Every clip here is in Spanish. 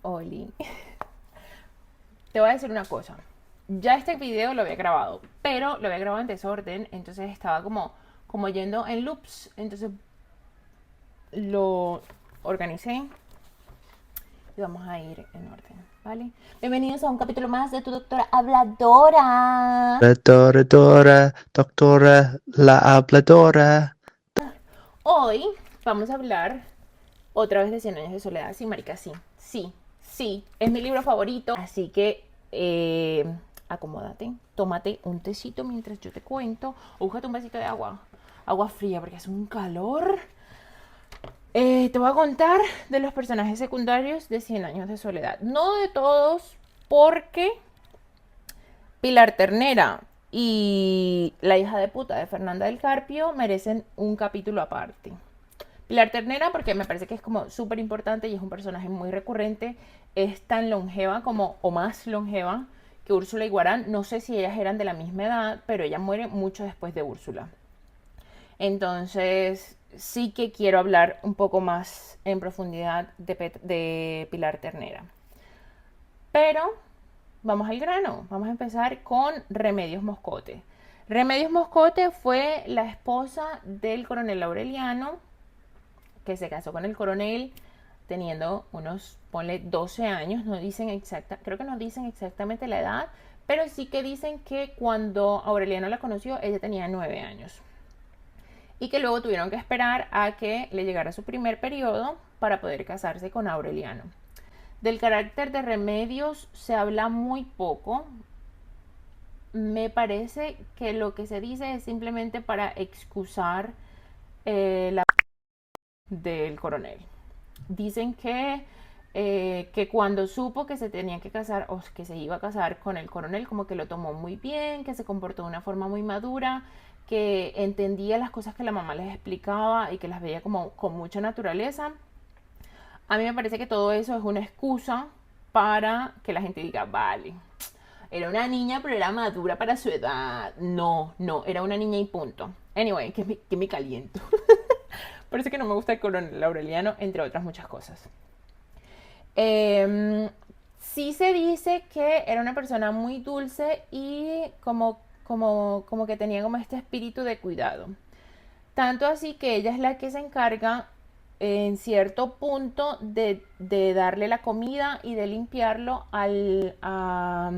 Oli, te voy a decir una cosa. Ya este video lo había grabado, pero lo había grabado en desorden, entonces estaba como yendo en loops. Entonces lo organicé y vamos a ir en orden, ¿vale? Bienvenidos a un capítulo más de tu doctora habladora. Doctora, la habladora. Hoy vamos a hablar otra vez de Cien años de soledad. Sí, marica, sí, sí, sí. Es mi libro favorito, así que acomódate, tómate un tecito mientras yo te cuento. O búscate un vasito de agua, agua fría, porque hace un calor. Te voy a contar de los personajes secundarios de Cien años de soledad. No de todos, porque Pilar Ternera y la hija de puta de Fernanda del Carpio merecen un capítulo aparte. Pilar Ternera, porque me parece que es como súper importante y es un personaje muy recurrente, es tan longeva como, o más longeva, que Úrsula Iguarán. No sé si ellas eran de la misma edad, pero ella muere mucho después de Úrsula. Entonces, sí que quiero hablar un poco más en profundidad de Pilar Ternera. Pero vamos al grano. Vamos a empezar con Remedios Moscote. Remedios Moscote fue la esposa del coronel Aureliano, que se casó con el coronel teniendo unos, ponle 12 años, no dicen exacta, creo que no dicen exactamente la edad, pero sí que dicen que cuando Aureliano la conoció, ella tenía 9 años. Y que luego tuvieron que esperar a que le llegara su primer periodo para poder casarse con Aureliano. Del carácter de Remedios se habla muy poco. Me parece que lo que se dice es simplemente para excusar la del coronel. Dicen que cuando supo que se tenía que casar o que se iba a casar con el coronel, como que lo tomó muy bien, que se comportó de una forma muy madura, que entendía las cosas que la mamá les explicaba y que las veía como con mucha naturaleza. A mí me parece que todo eso es una excusa para que la gente diga, vale, era una niña pero era madura para su edad. No, no, era una niña y punto. Anyway, que me caliento. Parece que no me gusta el coronel Aureliano, entre otras muchas cosas. Sí se dice que era una persona muy dulce y como que tenía como este espíritu de cuidado. Tanto así que ella es la que se encarga en cierto punto de darle la comida y de limpiarlo a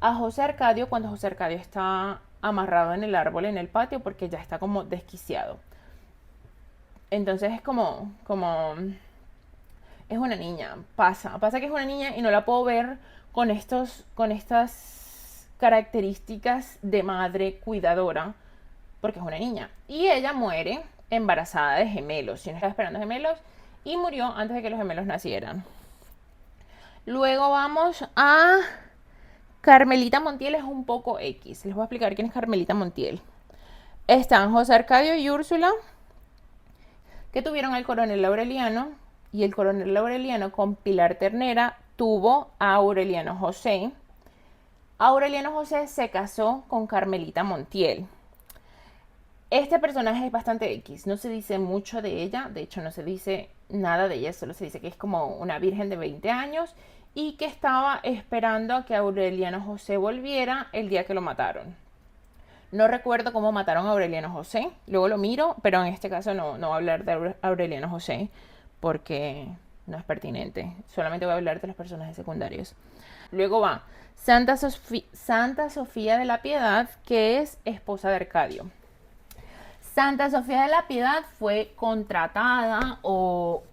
José Arcadio cuando José Arcadio está amarrado en el árbol en el patio porque ya está como desquiciado. Entonces es como es una niña, pasa que es una niña y no la puedo ver con estas características de madre cuidadora, porque es una niña. Y ella muere embarazada de gemelos, si no estaba esperando gemelos, y murió antes de que los gemelos nacieran. Luego vamos a Carmelita Montiel, es un poco X. Les voy a explicar quién es Carmelita Montiel. Están José Arcadio y Úrsula, que tuvieron al coronel Aureliano, y el coronel Aureliano con Pilar Ternera tuvo a Aureliano José. Aureliano José se casó con Carmelita Montiel. Este personaje es bastante X, no se dice mucho de ella, de hecho no se dice nada de ella, solo se dice que es como una virgen de 20 años y que estaba esperando a que Aureliano José volviera el día que lo mataron. No recuerdo cómo mataron a Aureliano José, luego lo miro, pero en este caso no voy a hablar de Aureliano José porque no es pertinente, solamente voy a hablar de los personajes secundarios. Luego va Santa Sofía de la Piedad, que es esposa de Arcadio. Santa Sofía de la Piedad fue contratada o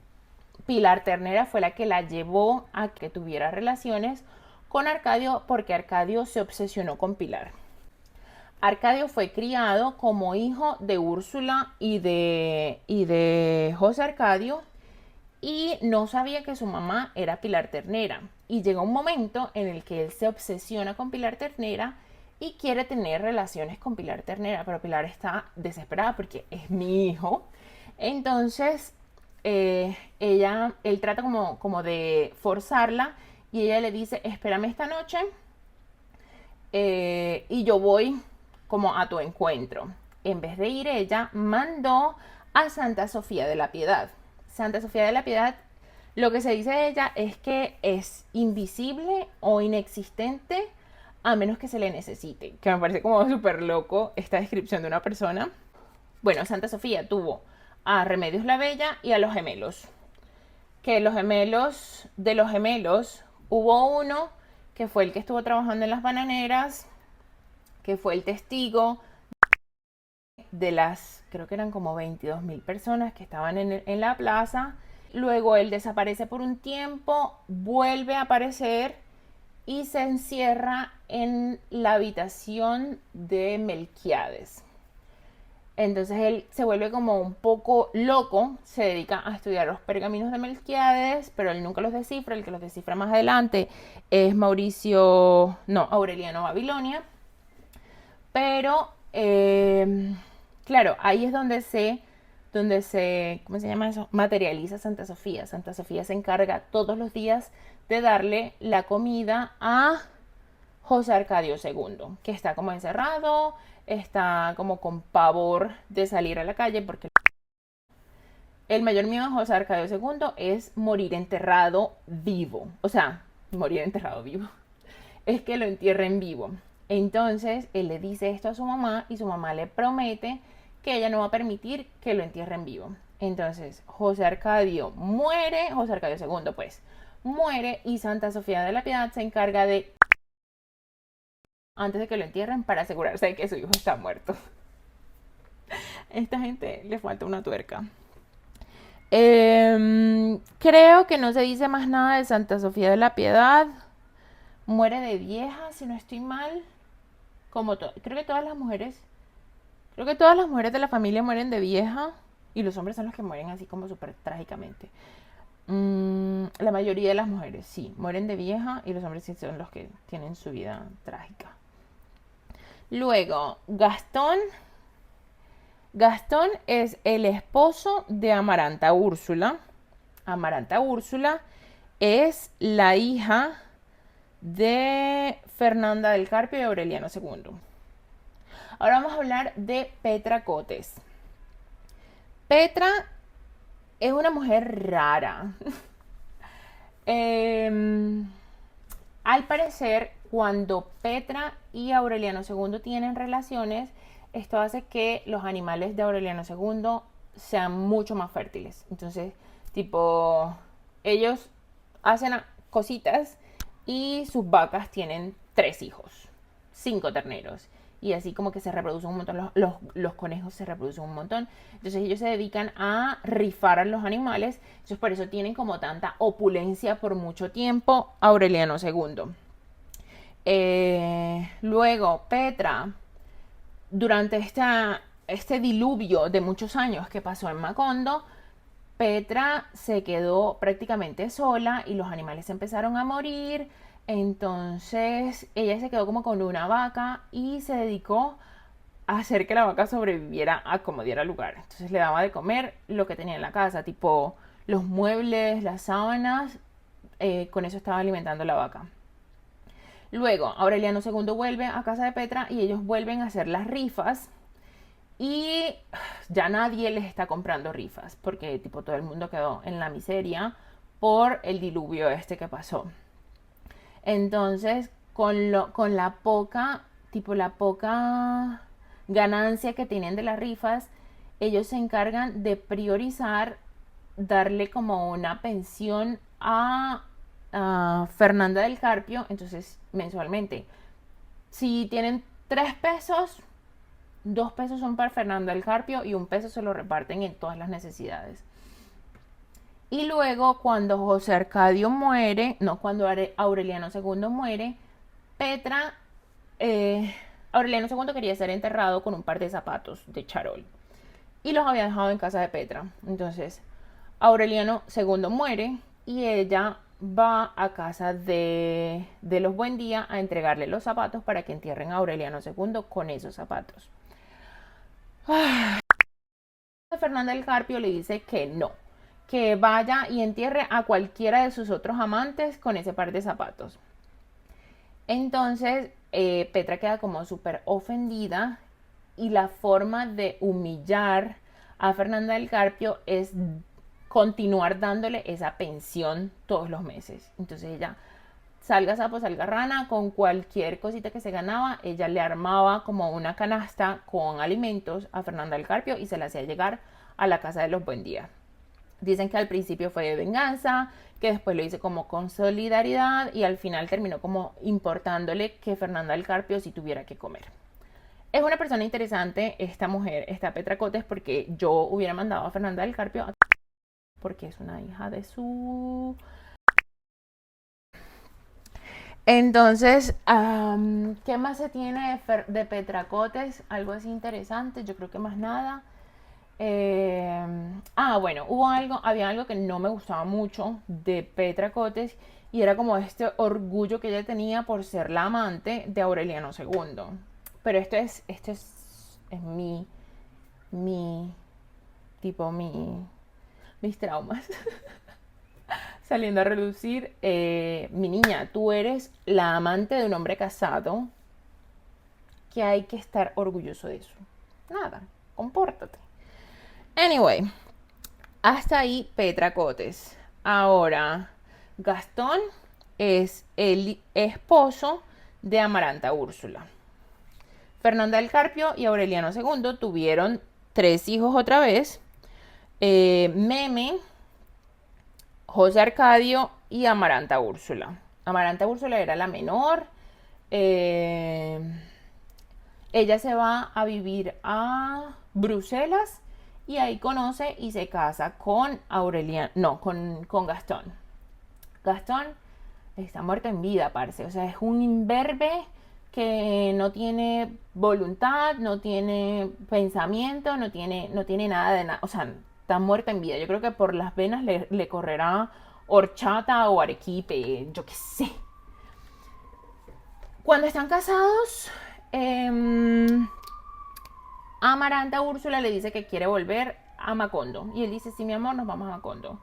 Pilar Ternera fue la que la llevó a que tuviera relaciones con Arcadio porque Arcadio se obsesionó con Pilar. Arcadio fue criado como hijo de Úrsula y de José Arcadio y no sabía que su mamá era Pilar Ternera. Y llega un momento en el que él se obsesiona con Pilar Ternera y quiere tener relaciones con Pilar Ternera, pero Pilar está desesperada porque es mi hijo. Entonces, él trata como de forzarla y ella le dice, espérame esta noche y yo voy como a tu encuentro. En vez de ir ella, mandó a Santa Sofía de la Piedad. Santa Sofía de la Piedad Lo que se dice de ella es que es invisible o inexistente a menos que se le necesite, que me parece como súper loco esta descripción de una persona. Bueno, Santa Sofía tuvo a Remedios la Bella y a los gemelos. Que de los gemelos, hubo uno que fue el que estuvo trabajando en las bananeras, que fue el testigo de las, creo que eran como 22.000 personas que estaban en la plaza. Luego él desaparece por un tiempo, vuelve a aparecer y se encierra en la habitación de Melquiades. Entonces él se vuelve como un poco loco, se dedica a estudiar los pergaminos de Melquiades, pero él nunca los descifra. El que los descifra más adelante es Aureliano Babilonia. Pero, claro, ahí es donde se, ¿cómo se llama eso? Materializa Santa Sofía. Santa Sofía se encarga todos los días de darle la comida a José Arcadio II, que está como encerrado, está como con pavor de salir a la calle porque el mayor miedo de José Arcadio II es morir enterrado vivo. O sea, morir enterrado vivo. Es que lo entierren vivo. Entonces, él le dice esto a su mamá y su mamá le promete que ella no va a permitir que lo entierren vivo. Entonces, José Arcadio II, pues, muere y Santa Sofía de la Piedad se encarga de antes de que lo entierren para asegurarse de que su hijo está muerto. Esta gente le falta una tuerca. Creo que no se dice más nada de Santa Sofía de la Piedad. Muere de vieja, si no estoy mal. Creo que todas las mujeres de la familia mueren de vieja. Y los hombres son los que mueren así como súper trágicamente. La mayoría de las mujeres sí mueren de vieja y los hombres sí son los que tienen su vida trágica. Luego, Gastón. Gastón es el esposo de Amaranta Úrsula. Amaranta Úrsula es la hija de Fernanda del Carpio y Aureliano II. Ahora vamos a hablar de Petra Cotes. Petra es una mujer rara. Al parecer, cuando Petra y Aureliano II tienen relaciones, esto hace que los animales de Aureliano II sean mucho más fértiles. Entonces, tipo, ellos hacen cositas y sus vacas tienen 3 hijos, 5 terneros. Y así como que se reproducen un montón, los conejos se reproducen un montón. Entonces ellos se dedican a rifar a los animales. Entonces por eso tienen como tanta opulencia por mucho tiempo Aureliano II. Luego Petra, durante este diluvio de muchos años que pasó en Macondo, Petra se quedó prácticamente sola y los animales empezaron a morir. Entonces ella se quedó como con una vaca y se dedicó a hacer que la vaca sobreviviera a como diera lugar. Entonces le daba de comer lo que tenía en la casa, tipo los muebles, las sábanas, con eso estaba alimentando la vaca. Luego Aureliano II vuelve a casa de Petra y ellos vuelven a hacer las rifas. Y ya nadie les está comprando rifas porque tipo todo el mundo quedó en la miseria por el diluvio este que pasó. Entonces, con la poca ganancia que tienen de las rifas, ellos se encargan de priorizar darle como una pensión a Fernanda del Carpio. Entonces, mensualmente, si tienen 3 pesos, 2 pesos son para Fernanda del Carpio y 1 peso se lo reparten en todas las necesidades. Y luego cuando José Arcadio muere, cuando Aureliano II muere, Petra, Aureliano II quería ser enterrado con un par de zapatos de charol y los había dejado en casa de Petra. Entonces Aureliano II muere y ella va a casa de los Buendía a entregarle los zapatos para que entierren a Aureliano II con esos zapatos. Fernanda del Carpio le dice que no, que vaya y entierre a cualquiera de sus otros amantes con ese par de zapatos. Entonces Petra queda como súper ofendida y la forma de humillar a Fernanda del Carpio es continuar dándole esa pensión todos los meses. Entonces ella, salga sapo, salga rana, con cualquier cosita que se ganaba, ella le armaba como una canasta con alimentos a Fernanda del Carpio y se la hacía llegar a la casa de los Buendía. Dicen que al principio fue de venganza, que después lo hice como con solidaridad y al final terminó como importándole que Fernanda del Carpio sí tuviera que comer. Es una persona interesante esta mujer, esta Petra Cotes, porque yo hubiera mandado a Fernanda del Carpio porque es una hija de su... Entonces, ¿qué más se tiene de Petra Cotes? Algo así interesante, yo creo que más nada. Bueno, había algo que no me gustaba mucho de Petra Cotes y era como este orgullo que ella tenía por ser la amante de Aureliano II. Pero es mi, tipo, mis traumas saliendo a relucir. Mi niña, tú eres la amante de un hombre casado que hay que estar orgulloso de eso. Nada, compórtate. Anyway, hasta ahí Petra Cotes. Ahora, Gastón es el esposo de Amaranta Úrsula. Fernanda del Carpio y Aureliano II tuvieron 3 hijos otra vez. Meme, José Arcadio y Amaranta Úrsula. Amaranta Úrsula era la menor. Ella se va a vivir a Bruselas y ahí conoce y se casa con con Gastón. Gastón está muerto en vida, parce. O sea, es un imberbe que no tiene voluntad, no tiene pensamiento, no tiene nada de nada. O sea, está muerto en vida. Yo creo que por las venas le correrá horchata o arequipe, yo qué sé. Cuando están casados, Amaranta Úrsula le dice que quiere volver a Macondo. Y él dice, sí, mi amor, nos vamos a Macondo.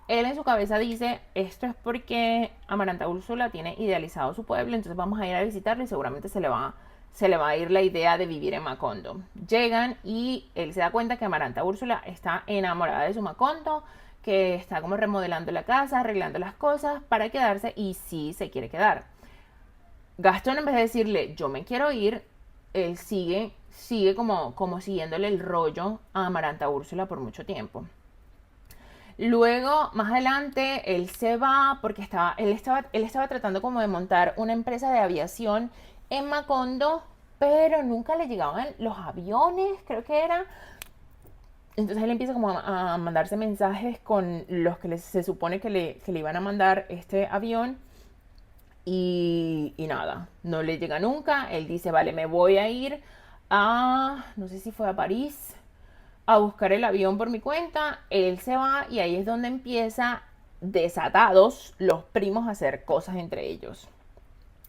Él en su cabeza dice, esto es porque Amaranta Úrsula tiene idealizado su pueblo, entonces vamos a ir a visitarlo y seguramente se le va a ir la idea de vivir en Macondo. Llegan y él se da cuenta que Amaranta Úrsula está enamorada de su Macondo, que está como remodelando la casa, arreglando las cosas para quedarse y sí se quiere quedar. Gastón, en vez de decirle, yo me quiero ir, él sigue como siguiéndole el rollo a Amaranta Úrsula por mucho tiempo. Luego, más adelante, él se va porque él estaba tratando como de montar una empresa de aviación en Macondo, pero nunca le llegaban los aviones, creo que era. Entonces él empieza como a mandarse mensajes con los que se supone que le iban a mandar este avión. Y nada, no le llega nunca. Él dice, vale, me voy a ir no sé si fue a París, a buscar el avión por mi cuenta. Él se va y ahí es donde empieza, desatados, los primos a hacer cosas entre ellos.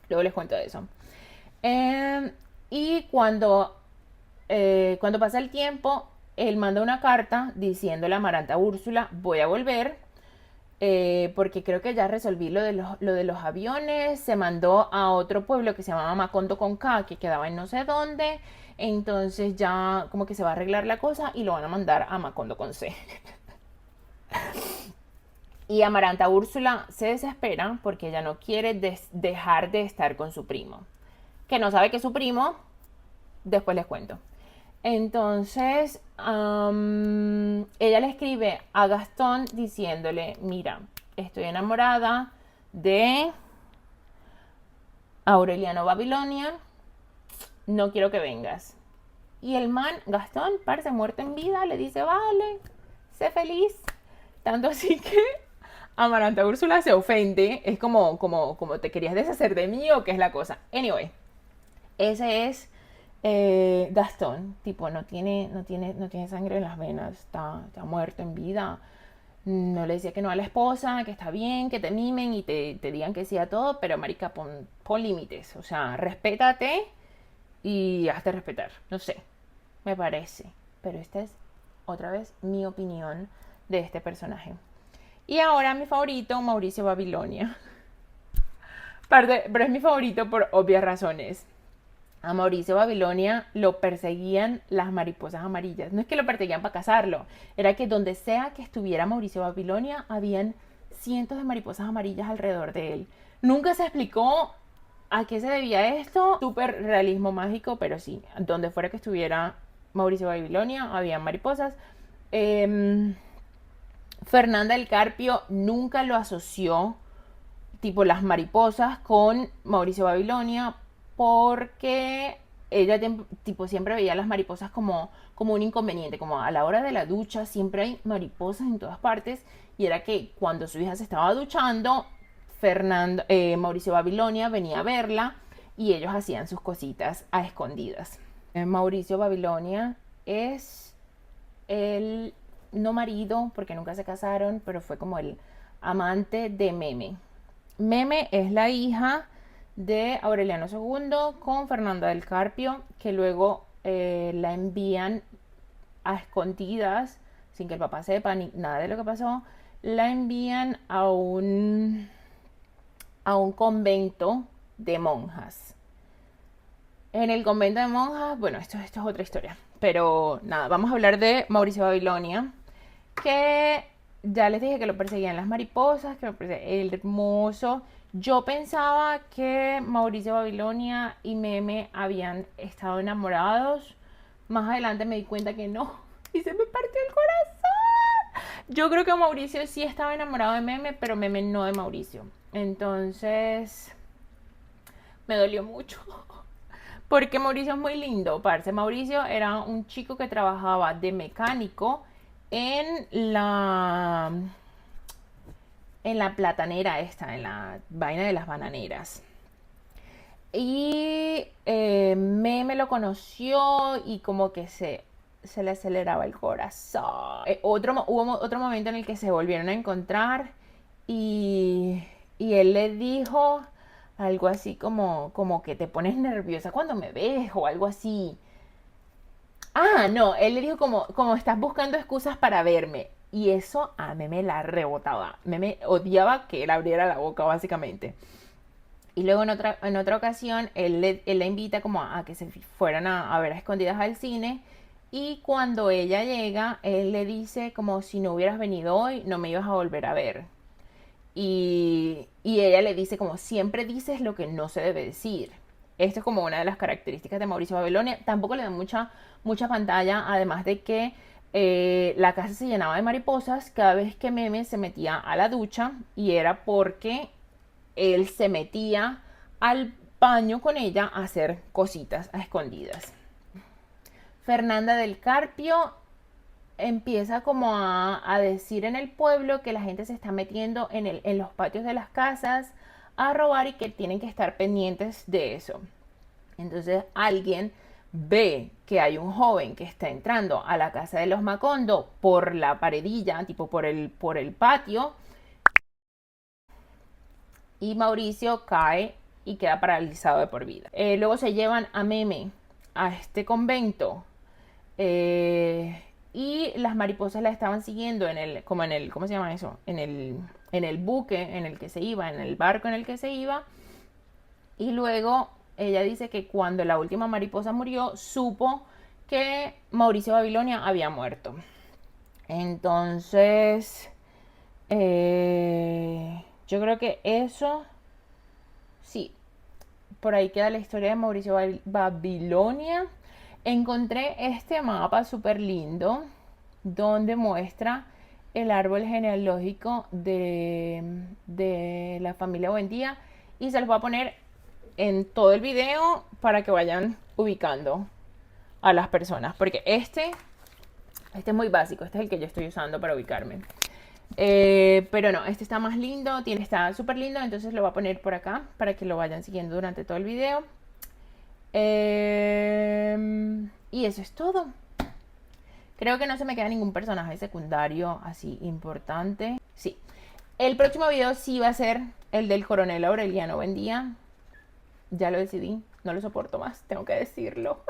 Luego les cuento de eso. Y cuando pasa el tiempo, él manda una carta diciéndole a Amaranta Úrsula, voy a volver, porque creo que ya resolví lo de los aviones. Se mandó a otro pueblo que se llamaba Macondo con K, que quedaba en no sé dónde. Entonces ya como que se va a arreglar la cosa y lo van a mandar a Macondo con C. Y Amaranta Úrsula se desespera porque ella no quiere dejar de estar con su primo. Que no sabe que es su primo, después les cuento. Entonces, ella le escribe a Gastón diciéndole, mira, estoy enamorada de Aureliano Babilonia, no quiero que vengas. Y el man, Gastón, parece muerto en vida, le dice, vale, sé feliz. Tanto así que Amaranta Úrsula se ofende, es como te querías deshacer de mí o qué es la cosa. Anyway, ese es Gastón, tipo, no tiene sangre en las venas, está muerto en vida. No le decía que no a la esposa, que está bien, que te mimen y te digan que sí a todo, pero marica, pon límites, o sea, respétate y hazte respetar, no sé, me parece. Pero esta es otra vez mi opinión de este personaje. Y ahora mi favorito, Mauricio Babilonia. Pero es mi favorito por obvias razones. A Mauricio Babilonia lo perseguían las mariposas amarillas. No es que lo perseguían para cazarlo, era que donde sea que estuviera Mauricio Babilonia, habían cientos de mariposas amarillas alrededor de él. Nunca se explicó a qué se debía esto. Súper realismo mágico, pero sí, donde fuera que estuviera Mauricio Babilonia, había mariposas. Fernanda del Carpio nunca lo asoció, tipo las mariposas, con Mauricio Babilonia, porque ella tipo siempre veía las mariposas como un inconveniente, como a la hora de la ducha siempre hay mariposas en todas partes, y era que cuando su hija se estaba duchando, Mauricio Babilonia venía a verla y ellos hacían sus cositas a escondidas. Mauricio Babilonia es el no marido, porque nunca se casaron, pero fue como el amante de Meme. Meme es la hija de Aureliano II con Fernanda del Carpio, que luego la envían a escondidas, sin que el papá sepa ni nada de lo que pasó, la envían a un convento de monjas. En el convento de monjas, bueno, esto es otra historia, pero nada, vamos a hablar de Mauricio Babilonia, que ya les dije que lo perseguían las mariposas, que me parece hermoso. Yo pensaba que Mauricio Babilonia y Meme habían estado enamorados. Más adelante me di cuenta que no. Y se me partió el corazón. Yo creo que Mauricio sí estaba enamorado de Meme, pero Meme no de Mauricio. Entonces, me dolió mucho. Porque Mauricio es muy lindo, parce. Mauricio era un chico que trabajaba de mecánico en la platanera esta, en la vaina de las bananeras. Y me lo conoció y como que se le aceleraba el corazón. Hubo otro momento en el que se volvieron a encontrar y él le dijo algo así como que te pones nerviosa cuando me ves o algo así. Ah, no, él le dijo como estás buscando excusas para verme. Y eso a mí me la rebotaba. Me odiaba que él abriera la boca, básicamente. Y luego en otra ocasión, él la invita como a que se fueran a ver a escondidas al cine. Y cuando ella llega, él le dice como si no hubieras venido hoy, no me ibas a volver a ver. Y ella le dice como siempre dices lo que no se debe decir. Esto es como una de las características de Mauricio Babilonia. Tampoco le da mucha pantalla, además de que la casa se llenaba de mariposas cada vez que Meme se metía a la ducha y era porque él se metía al baño con ella a hacer cositas a escondidas. Fernanda del Carpio empieza como a decir en el pueblo que la gente se está metiendo en los patios de las casas a robar y que tienen que estar pendientes de eso. Entonces alguien ve que hay un joven que está entrando a la casa de los Macondo por la paredilla, tipo por el patio, y Mauricio cae y queda paralizado de por vida. Luego se llevan a Meme a este convento y las mariposas la estaban siguiendo ¿cómo se llama eso? En el buque en el que se iba, en el barco en el que se iba. Y luego ella dice que cuando la última mariposa murió, supo que Mauricio Babilonia había muerto. Entonces, yo creo que eso, sí, por ahí queda la historia de Mauricio Babilonia. Encontré este mapa súper lindo donde muestra el árbol genealógico de la familia Buendía y se los voy a poner en todo el video para que vayan ubicando a las personas, porque este es muy básico, este es el que yo estoy usando para ubicarme. Pero no, este está más lindo, está súper lindo, entonces lo voy a poner por acá para que lo vayan siguiendo durante todo el video. Y eso es todo. Creo que no se me queda ningún personaje secundario así importante. Sí, el próximo video sí va a ser el del coronel Aureliano Buendía. Ya lo decidí, no lo soporto más, tengo que decirlo.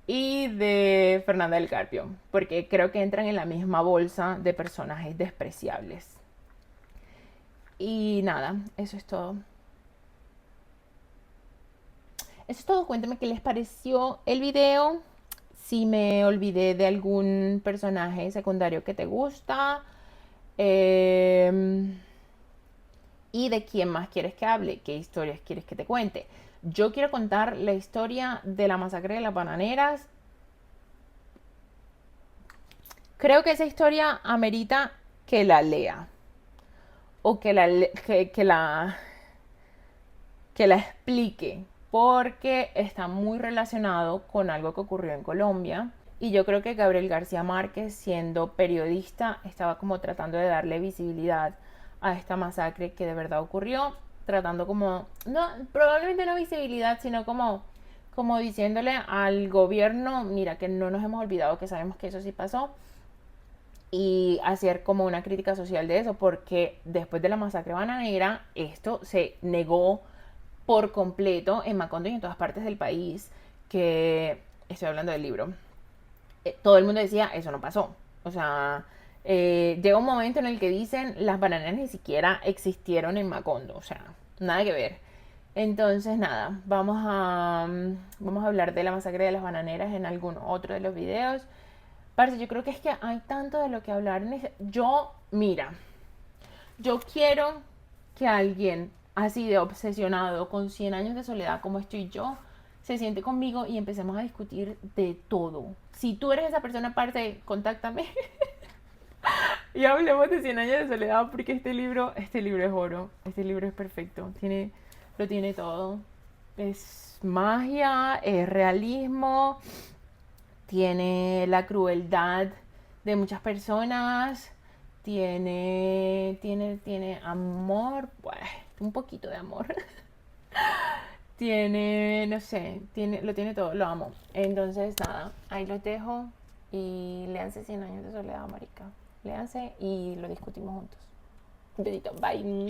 Y de Fernanda del Carpio, porque creo que entran en la misma bolsa de personajes despreciables. Y nada, eso es todo. Eso es todo. Cuéntame qué les pareció el video. Si me olvidé de algún personaje secundario que te gusta. Eh, y de quién más quieres que hable, qué historias quieres que te cuente. Yo quiero contar la historia de la masacre de las bananeras. Creo que esa historia amerita que la lea o que la explique, porque está muy relacionado con algo que ocurrió en Colombia. Y yo creo que Gabriel García Márquez, siendo periodista, estaba como tratando de darle visibilidad a esta masacre que de verdad ocurrió, tratando como, no, probablemente no visibilidad, sino como diciéndole al gobierno, mira, que no nos hemos olvidado, que sabemos que eso sí pasó, y hacer como una crítica social de eso, porque después de la masacre bananera, esto se negó por completo en Macondo y en todas partes del país, que estoy hablando del libro. Todo el mundo decía, eso no pasó. O sea, llega un momento en el que dicen, las bananeras ni siquiera existieron en Macondo, o sea, nada que ver. Entonces, nada, vamos a hablar de la masacre de las bananeras en algún otro de los videos. Parce, yo creo que es que hay tanto de lo que hablar en Yo, mira, yo quiero que alguien así de obsesionado con 100 años de soledad como estoy yo, se siente conmigo y empecemos a discutir de todo. Si tú eres esa persona aparte, contáctame y hablemos de 100 años de soledad, porque este libro es oro, este libro es perfecto, lo tiene todo. Es magia, es realismo, tiene la crueldad de muchas personas, tiene amor, pues, un poquito de amor. Tiene, no sé, lo tiene todo, lo amo. Entonces, nada, ahí los dejo y léanse 100 años de soledad, marica. Léanse y lo discutimos juntos. Un besito, bye.